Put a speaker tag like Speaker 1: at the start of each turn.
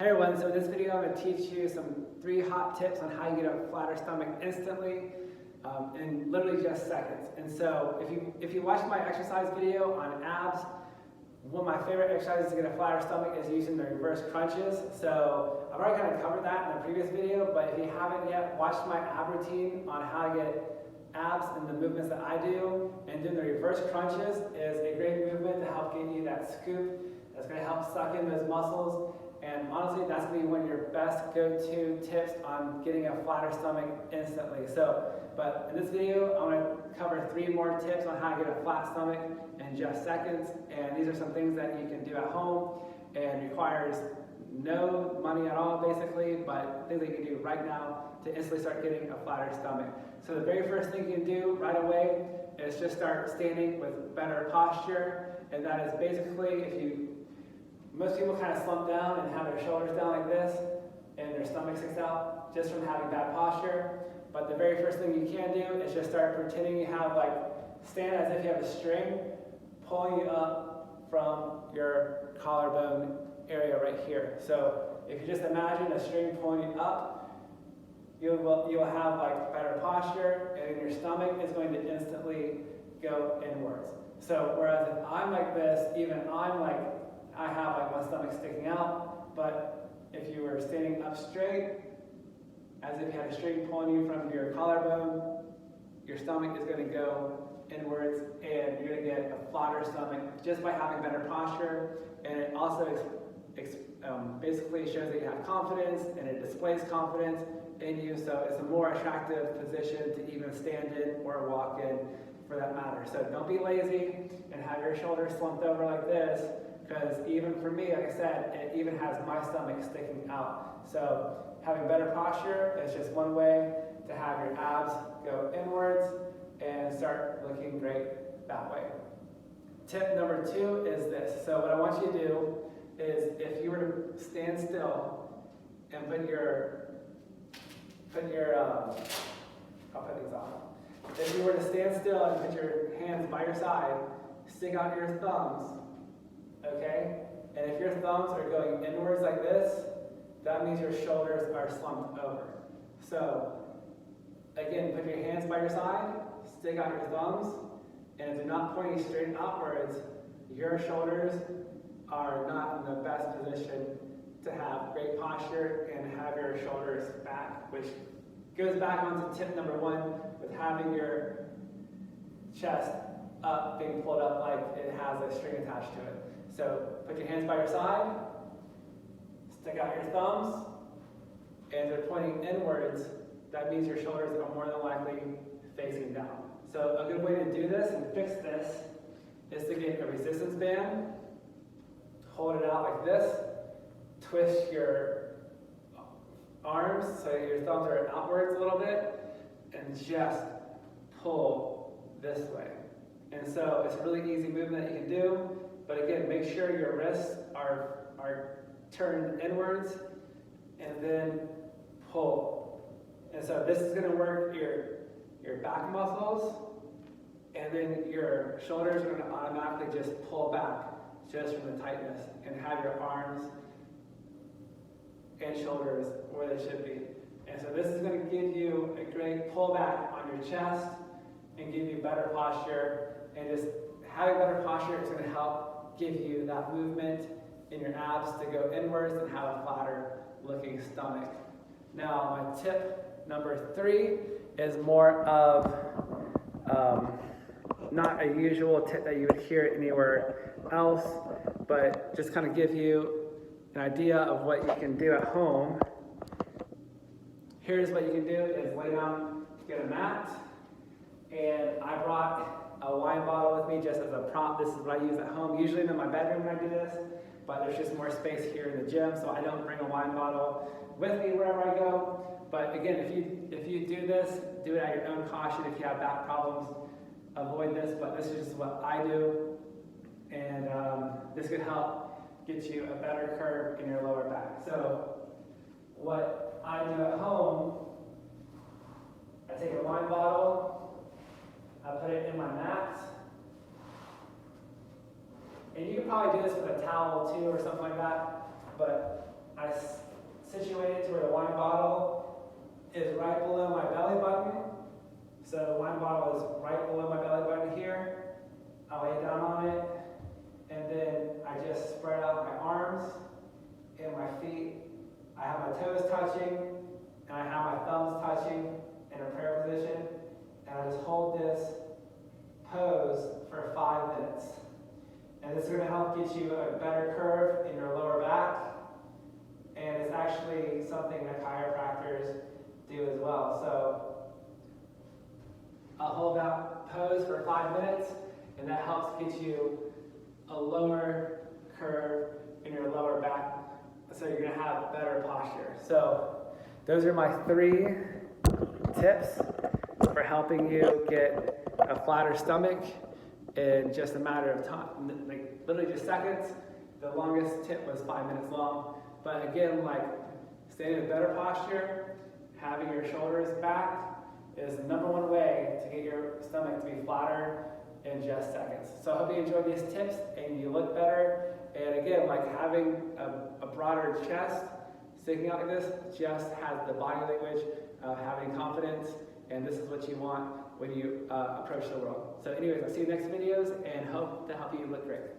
Speaker 1: Hey everyone, so in this video I'm going to teach you some 3 hot tips on how you get a flatter stomach instantly in literally just seconds. And so if you watch my exercise video on abs, one of my favorite exercises to get a flatter stomach is using the reverse crunches. So I've already kind of covered that in the previous video, but if you haven't yet watched my ab routine on how to get abs and the movements that I do, and doing the reverse crunches is a great movement to help get you that scoop that's going to help suck in those muscles. And honestly, that's going to be one of your best go-to tips on getting a flatter stomach instantly. But in this video, I'm going to cover 3 more tips on how to get a flat stomach in just seconds. And these are some things that you can do at home and requires no money at all, basically, but things that you can do right now to instantly start getting a flatter stomach. So the very first thing you can do right away is just start standing with better posture. And that is basically most people kind of slump down and have their shoulders down like this and their stomach sticks out just from having bad posture. But the very first thing you can do is just start pretending you have stand as if you have a string pulling you up from your collarbone area right here. So if you just imagine a string pulling you up, you'll have better posture, and your stomach is going to instantly go inwards. So whereas if I'm like this, even I have my stomach sticking out, but if you were standing up straight, as if you had a string pulling you from your collarbone, your stomach is going to go inwards, and you're going to get a flatter stomach just by having better posture. And it also basically shows that you have confidence, and it displays confidence in you, so it's a more attractive position to even stand in or walk in, for that matter. So don't be lazy and have your shoulders slumped over like this, because even for me, like I said, it even has my stomach sticking out. So having better posture is just one way to have your abs go inwards and start looking great that way. Tip number 2 is this. So what I want you to do is, if you were to stand still and put your I'll put these off. If you were to stand still and put your hands by your side, stick out your thumbs, okay? And if your thumbs are going inwards like this, that means your shoulders are slumped over. So, again, put your hands by your side, stick out your thumbs, and if they're not pointing straight upwards, your shoulders are not in the best position to have great posture and have your shoulders back, which goes back onto tip number 1 with having your chest up, being pulled up like it has a string attached to it. So put your hands by your side, stick out your thumbs, and they're pointing inwards. That means your shoulders are more than likely facing down. So a good way to do this and fix this is to get a resistance band, hold it out like this, twist your arms so your thumbs are outwards a little bit, and just pull this way. And so it's a really easy movement that you can do, but again, make sure your wrists are turned inwards, and then pull. And so this is going to work your back muscles, and then your shoulders are going to automatically just pull back just from the tightness, and have your arms and shoulders where they should be. And so this is going to give you a great pullback on your chest and give you better posture. And just having better posture is going to help give you that movement in your abs to go inwards and have a flatter looking stomach. Now, my tip number 3 is more of not a usual tip that you would hear anywhere else, but just kind of give you an idea of what you can do at home. Here's what you can do is lay down, get a mat, and I brought a wine bottle with me just as a prop. This is what I use at home. Usually I'm in my bedroom when I do this, but there's just more space here in the gym, so I don't bring a wine bottle with me wherever I go. But again, if you do this, do it at your own caution. If you have back problems, avoid this, but this is just what I do, and this could help get you a better curve in your lower back. So what I do at home, I take a wine bottle, I put it in my mat, and you can probably do this with a towel too or something like that, but I kind of situated to where the wine bottle is right below my belly button. So the wine bottle is right below my belly button here. I lay down on it, and then I just spread out my arms and my feet. I have my toes touching, and I have my thumbs touching in a prayer position, and I just hold this pose for 5 minutes. And this is going to help get you a better curve in your lower back, and it's actually something that chiropractors do as well. So I'll hold that pose for 5 minutes, and that helps get you a lower curve in your lower back, so you're going to have better posture. So those are my 3 tips for helping you get a flatter stomach in just a matter of time, like literally just seconds. The longest tip was 5 minutes long. But again, like staying in a better posture, having your shoulders back is the #1 way to get your stomach to be flatter in just seconds. So I hope you enjoyed these tips and you look better. And again, like having a broader chest sticking out like this just has the body language of having confidence, and this is what you want when you approach the world. So anyways, I'll see you next videos and hope to help you look great.